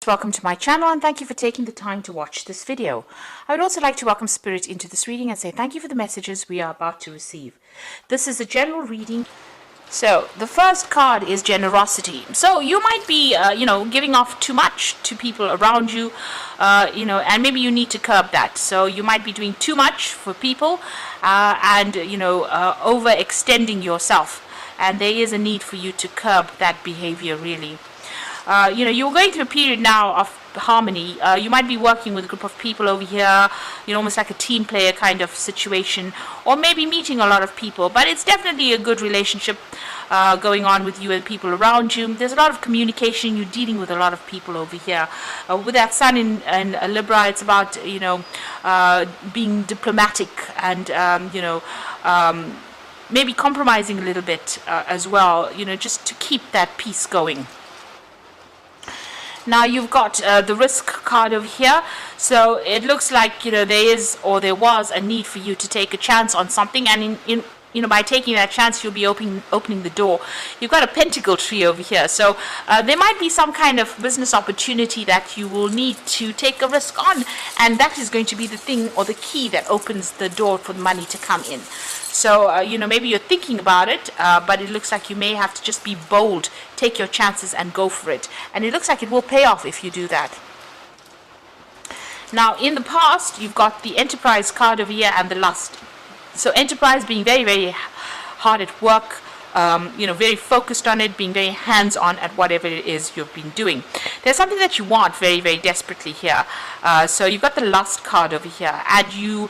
Welcome to my channel and thank you for taking the time to watch this video. I would also like to welcome Spirit into this reading and say thank you for the messages we are about to receive. This is a general reading. So the first card is generosity. So you might be, giving off too much to people around you, and maybe you need to curb that. So you might be doing too much for people and overextending yourself. And there is a need for you to curb that behavior really. You're going through a period now of harmony. You might be working with a group of people over here, almost like a team player kind of situation, or maybe meeting a lot of people, but it's definitely a good relationship going on with you and people around you. There's a lot of communication. You're dealing with a lot of people over here. With that sun in Libra, it's about, being diplomatic and, maybe compromising a little bit as well, just to keep that peace going. Now you've got the risk card over here. So it looks like, there was a need for you to take a chance on something, and by taking that chance, you'll be opening the door. You've got a pentacle tree over here. So there might be some kind of business opportunity that you will need to take a risk on, and that is going to be the thing or the key that opens the door for the money to come in. So, maybe you're thinking about it, but it looks like you may have to just be bold, take your chances and go for it. And it looks like it will pay off if you do that. Now, in the past, you've got the Enterprise card over here and the Lust. So Enterprise being very, very hard at work, very focused on it, being very hands-on at whatever it is you've been doing. There's something that you want very, very desperately here. So you've got the Lust card over here, and you,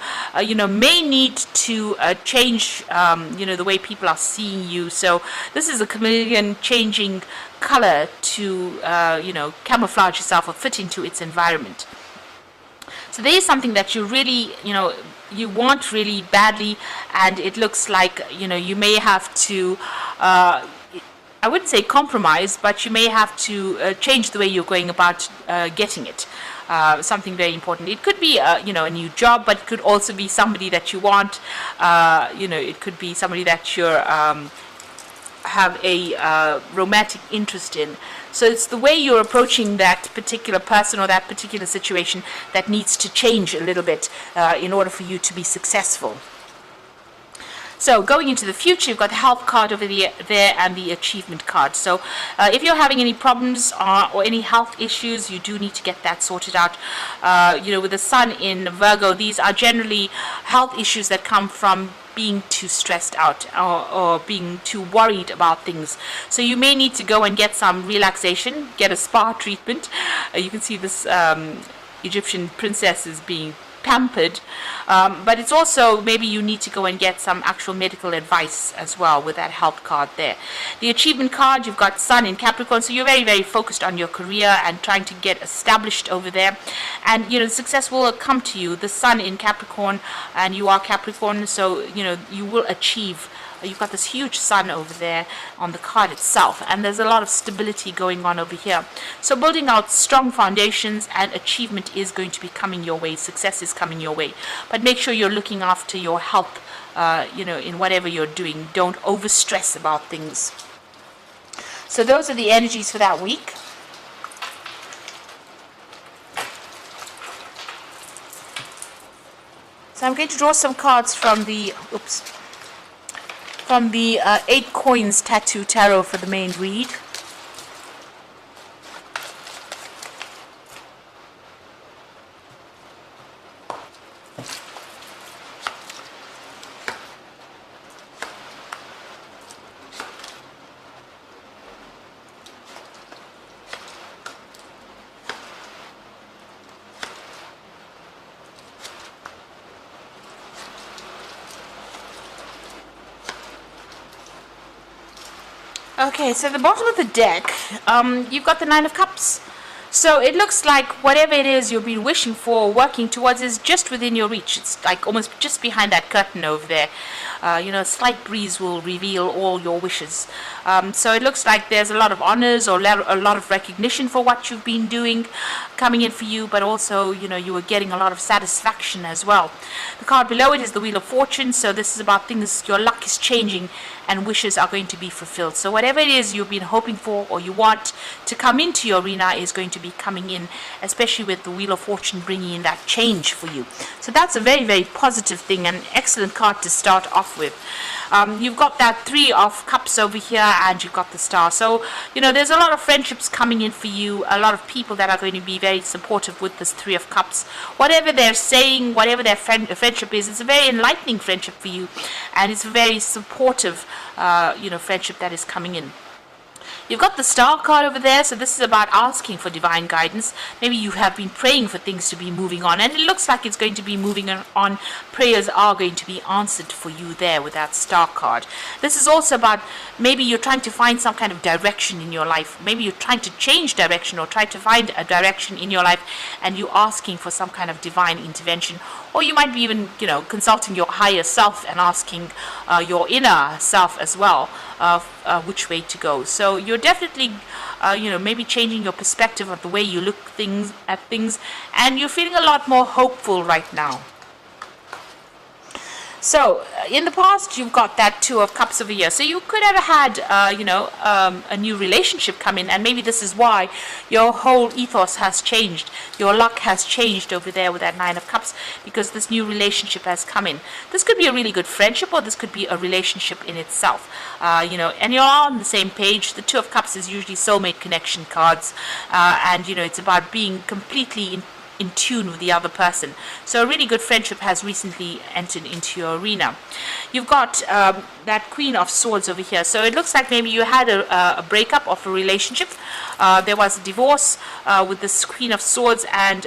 may need to change, the way people are seeing you. So this is a chameleon changing color to, camouflage yourself or fit into its environment. So there is something that you really, you want really badly, and it looks like, you may have to, I wouldn't say compromise, but you may have to change the way you're going about getting it. Something very important. It could be, a new job, but it could also be somebody that you want. It could be somebody that you're have a romantic interest in. So it's the way you're approaching that particular person or that particular situation that needs to change a little bit in order for you to be successful. So going into the future, you've got the health card over there and the achievement card. So if you're having any problems or any health issues, you do need to get that sorted out. With the sun in Virgo, these are generally health issues that come from being too stressed out or being too worried about things. So you may need to go and get some relaxation, get a spa treatment. You can see this Egyptian princess is being pampered, but it's also maybe you need to go and get some actual medical advice as well with that health card there. The achievement card, you've got sun in Capricorn, so you're very, very focused on your career and trying to get established over there, and success will come to you. The sun in Capricorn, and you are Capricorn, so you will achieve. You've got this huge sun over there on the card itself, and there's a lot of stability going on over here. So building out strong foundations, and achievement is going to be coming your way. Success is coming your way. But make sure you're looking after your health, in whatever you're doing. Don't overstress about things. So those are the energies for that week. So I'm going to draw some cards from the, from the 8 Coins Tattoo Tarot for the main read. Okay, so the bottom of the deck, you've got the Nine of Cups. So it looks like whatever it is you've been wishing for, working towards, is just within your reach. It's like almost just behind that curtain over there. A slight breeze will reveal all your wishes. So it looks like there's a lot of honors or a lot of recognition for what you've been doing coming in for you, but also, you are getting a lot of satisfaction as well. The card below it is the Wheel of Fortune, so this is about things, your luck is changing and wishes are going to be fulfilled. So whatever it is you've been hoping for or you want to come into your arena is going to be coming in, especially with the Wheel of Fortune bringing in that change for you. So that's a very, very positive thing, and an excellent card to start off with. You've got that Three of Cups over here, and you've got the Star. So, there's a lot of friendships coming in for you, a lot of people that are going to be very supportive with this Three of Cups. Whatever they're saying, whatever their friendship is, it's a very enlightening friendship for you, and it's a very supportive, friendship that is coming in. You've got the Star card over there, so this is about asking for divine guidance. Maybe you have been praying for things to be moving on, and it looks like it's going to be moving on. Prayers are going to be answered for you there with that Star card. This is also about maybe you're trying to find some kind of direction in your life. Maybe you're trying to change direction or try to find a direction in your life, and you're asking for some kind of divine intervention. Or you might be even, consulting your higher self and asking your inner self as well which way to go. So you're definitely, maybe changing your perspective of the way you look at things, and you're feeling a lot more hopeful right now. So, in the past, you've got that Two of Cups over here. So you could have had, a new relationship come in, and maybe this is why your whole ethos has changed. Your luck has changed over there with that Nine of Cups, because this new relationship has come in. This could be a really good friendship, or this could be a relationship in itself. And you're all on the same page. The Two of Cups is usually soulmate connection cards, and, it's about being completely in tune with the other person. So a really good friendship has recently entered into your arena. You've got that Queen of Swords over here. So it looks like maybe you had a breakup of a relationship. There was a divorce with this Queen of Swords, and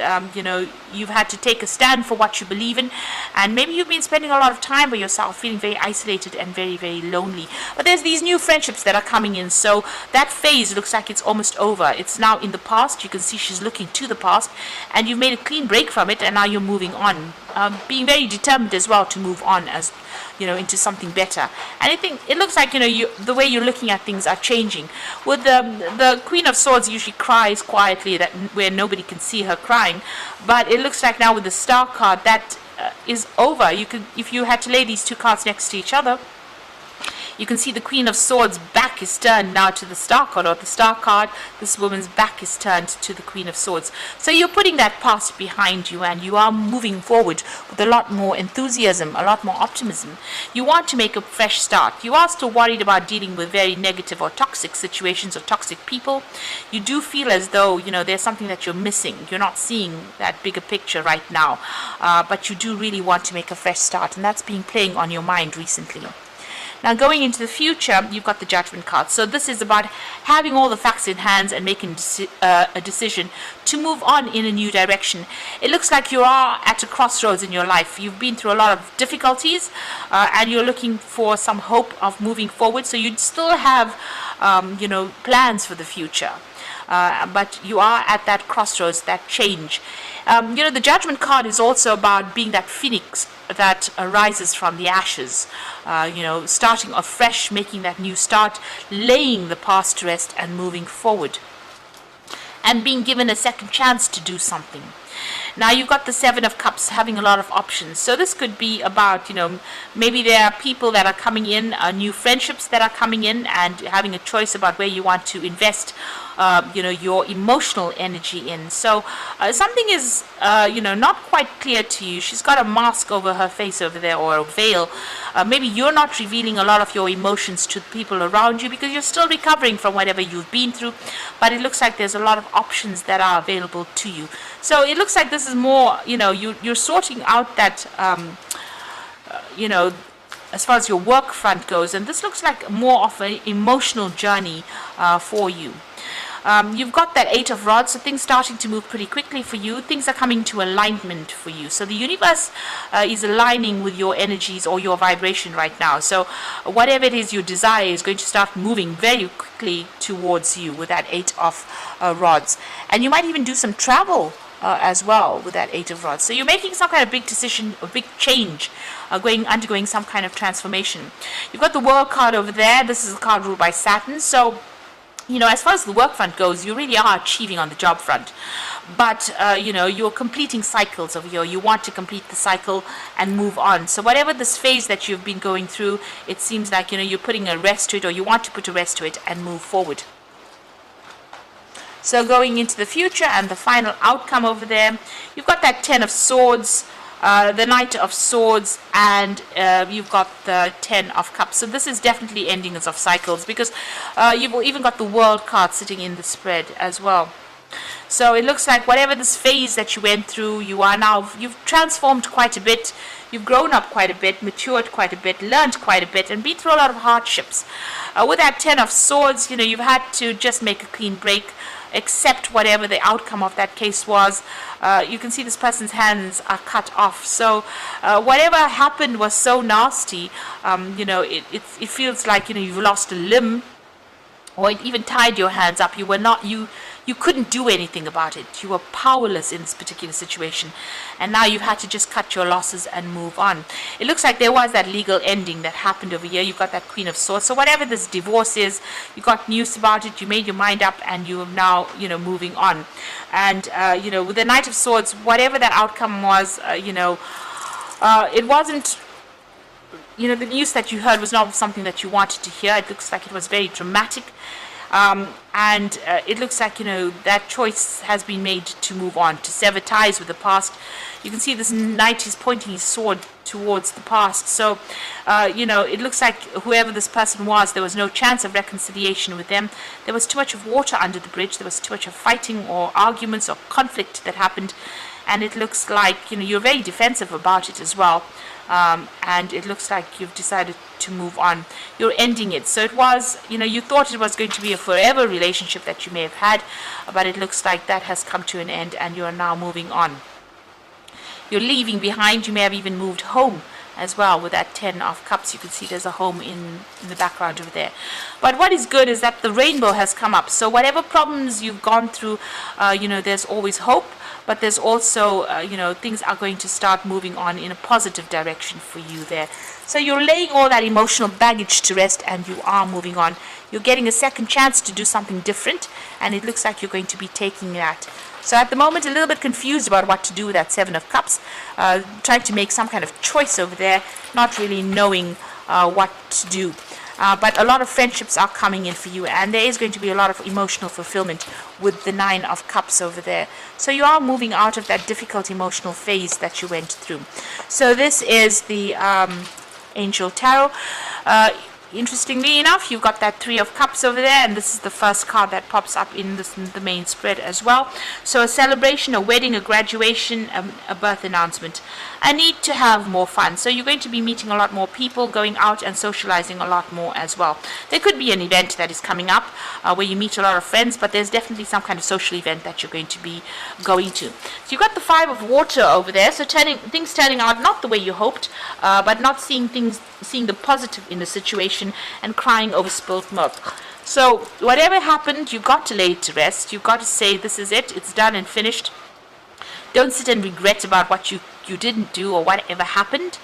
you've had to take a stand for what you believe in, and maybe you've been spending a lot of time by yourself, feeling very isolated and very, very lonely. But there's these new friendships that are coming in, so that phase looks like it's almost over. It's now in the past. You can see she's looking to the past, and you've made a clean break from it, and now you're moving on, being very determined as well to move on as into something better. And I think it looks like the way you're looking at things are changing. With the Queen of Swords usually cries quietly, that where nobody can see her crying, but it looks like now with the Star card that is over. You could, if you had to lay these two cards next to each other, you can see the Queen of Swords' back is turned now to the Star card, or the Star card, this woman's back is turned to the Queen of Swords. So you're putting that past behind you, and you are moving forward with a lot more enthusiasm, a lot more optimism. You want to make a fresh start. You are still worried about dealing with very negative or toxic situations or toxic people. You do feel as though, there's something that you're missing. You're not seeing that bigger picture right now, but you do really want to make a fresh start, and that's been playing on your mind recently. Now, going into the future, you've got the Judgment card. So this is about having all the facts in hand and making a decision to move on in a new direction. It looks like you are at a crossroads in your life. You've been through a lot of difficulties, and you're looking for some hope of moving forward. So you still have, plans for the future. But you are at that crossroads, that change. The Judgment card is also about being that phoenix that arises from the ashes, starting afresh, making that new start, laying the past to rest and moving forward, and being given a second chance to do something. Now you've got the Seven of Cups, having a lot of options. So this could be about, maybe there are people that are coming in, new friendships that are coming in, and having a choice about where you want to invest, your emotional energy in. So something is, not quite clear to you. She's got a mask over her face over there, or a veil. Maybe you're not revealing a lot of your emotions to the people around you because you're still recovering from whatever you've been through. But it looks like there's a lot of options that are available to you. So it looks like this is more, you're sorting out that, as far as your work front goes, and this looks like more of an emotional journey for you. You've got that Eight of Rods, so things starting to move pretty quickly for you. Things are coming to alignment for you. So the universe is aligning with your energies or your vibration right now. So whatever it is you desire is going to start moving very quickly towards you with that Eight of Rods. And you might even do some travel as well with that Eight of Rods. So you're making some kind of big decision, a big change, undergoing some kind of transformation. You've got the World card over there. This is a card ruled by Saturn. So, as far as the work front goes, you really are achieving on the job front. But, you're completing cycles over here. You want to complete the cycle and move on. So whatever this phase that you've been going through, it seems like, you're putting a rest to it, or you want to put a rest to it and move forward. So going into the future and the final outcome over there, you've got that Ten of Swords, the Knight of Swords, and you've got the Ten of Cups. So this is definitely endings of cycles, because you've even got the World card sitting in the spread as well. So it looks like whatever this phase that you went through, you've transformed quite a bit, you've grown up quite a bit, matured quite a bit, learned quite a bit, and been through a lot of hardships. With that Ten of Swords, you've had to just make a clean break, accept whatever the outcome of that case was. You can see this person's hands are cut off. So whatever happened was so nasty. It feels like you've lost a limb, or it even tied your hands up. You couldn't do anything about it. You were powerless in this particular situation, and now you've had to just cut your losses and move on. It looks like there was that legal ending that happened over here. You've got that Queen of Swords. So whatever this divorce is, you got news about it, you made your mind up, and you are now, moving on. And, with the Knight of Swords, whatever that outcome was, it wasn't, the news that you heard was not something that you wanted to hear. It looks like it was very dramatic. And it looks like, that choice has been made to move on, to sever ties with the past. You can see this knight is pointing his sword towards the past. So, it looks like whoever this person was, there was no chance of reconciliation with them. There was too much of water under the bridge. There was too much of fighting or arguments or conflict that happened. And it looks like, you're very defensive about it as well. And it looks like you've decided to move on. You're ending it. So it was, you thought it was going to be a forever relationship that you may have had, but it looks like that has come to an end, and you are now moving on. You're leaving behind. You may have even moved home as well with that Ten of Cups. You can see there's a home in the background over there. But what is good is that the rainbow has come up. So whatever problems you've gone through, there's always hope. But there's also, things are going to start moving on in a positive direction for you there. So you're laying all that emotional baggage to rest, and you are moving on. You're getting a second chance to do something different, and it looks like you're going to be taking that. So at the moment, a little bit confused about what to do with that Seven of Cups, trying to make some kind of choice over there, not really knowing what to do. But a lot of friendships are coming in for you, and there is going to be a lot of emotional fulfillment with the Nine of Cups over there. So you are moving out of that difficult emotional phase that you went through. So this is the Angel Tarot. Interestingly enough, you've got that Three of Cups over there, and this is the first card that pops up in the main spread as well. So a celebration, a wedding, a graduation, a birth announcement. A need to have more fun. So you're going to be meeting a lot more people, going out and socializing a lot more as well. There could be an event that is coming up where you meet a lot of friends, but there's definitely some kind of social event that you're going to be going to. So you've got the Five of Water over there, so things turning out not the way you hoped, but not seeing the positive in the situation, and crying over spilt milk. So whatever happened, you've got to lay it to rest. You've got to say, this is it, it's done and finished. Don't sit and regret about what you didn't do or whatever happened,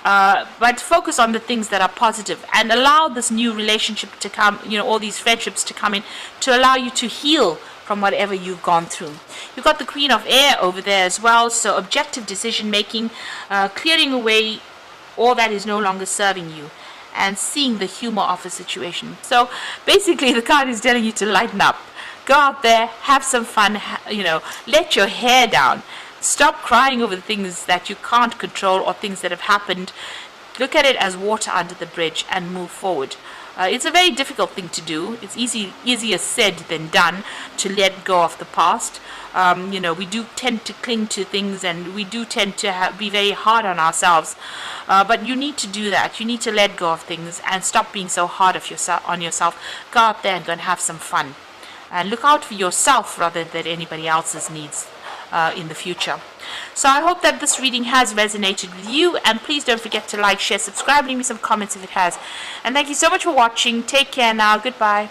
but focus on the things that are positive, and allow this new relationship to come, all these friendships to come in, to allow you to heal from whatever you've gone through. You've got the Queen of Air over there as well, so objective decision making, clearing away all that is no longer serving you, and seeing the humor of a situation. So basically the card is telling you to lighten up. Go out there, have some fun, let your hair down. Stop crying over the things that you can't control or things that have happened. Look at it as water under the bridge and move forward. It's a very difficult thing to do. It's easier said than done to let go of the past. We do tend to cling to things, and we do tend to be very hard on ourselves. But you need to do that. You need to let go of things and stop being so hard on yourself. Go out there and go and have some fun. And look out for yourself rather than anybody else's needs in the future. So I hope that this reading has resonated with you, and please don't forget to like, share, subscribe, leave me some comments if it has. And thank you so much for watching. Take care now. Goodbye.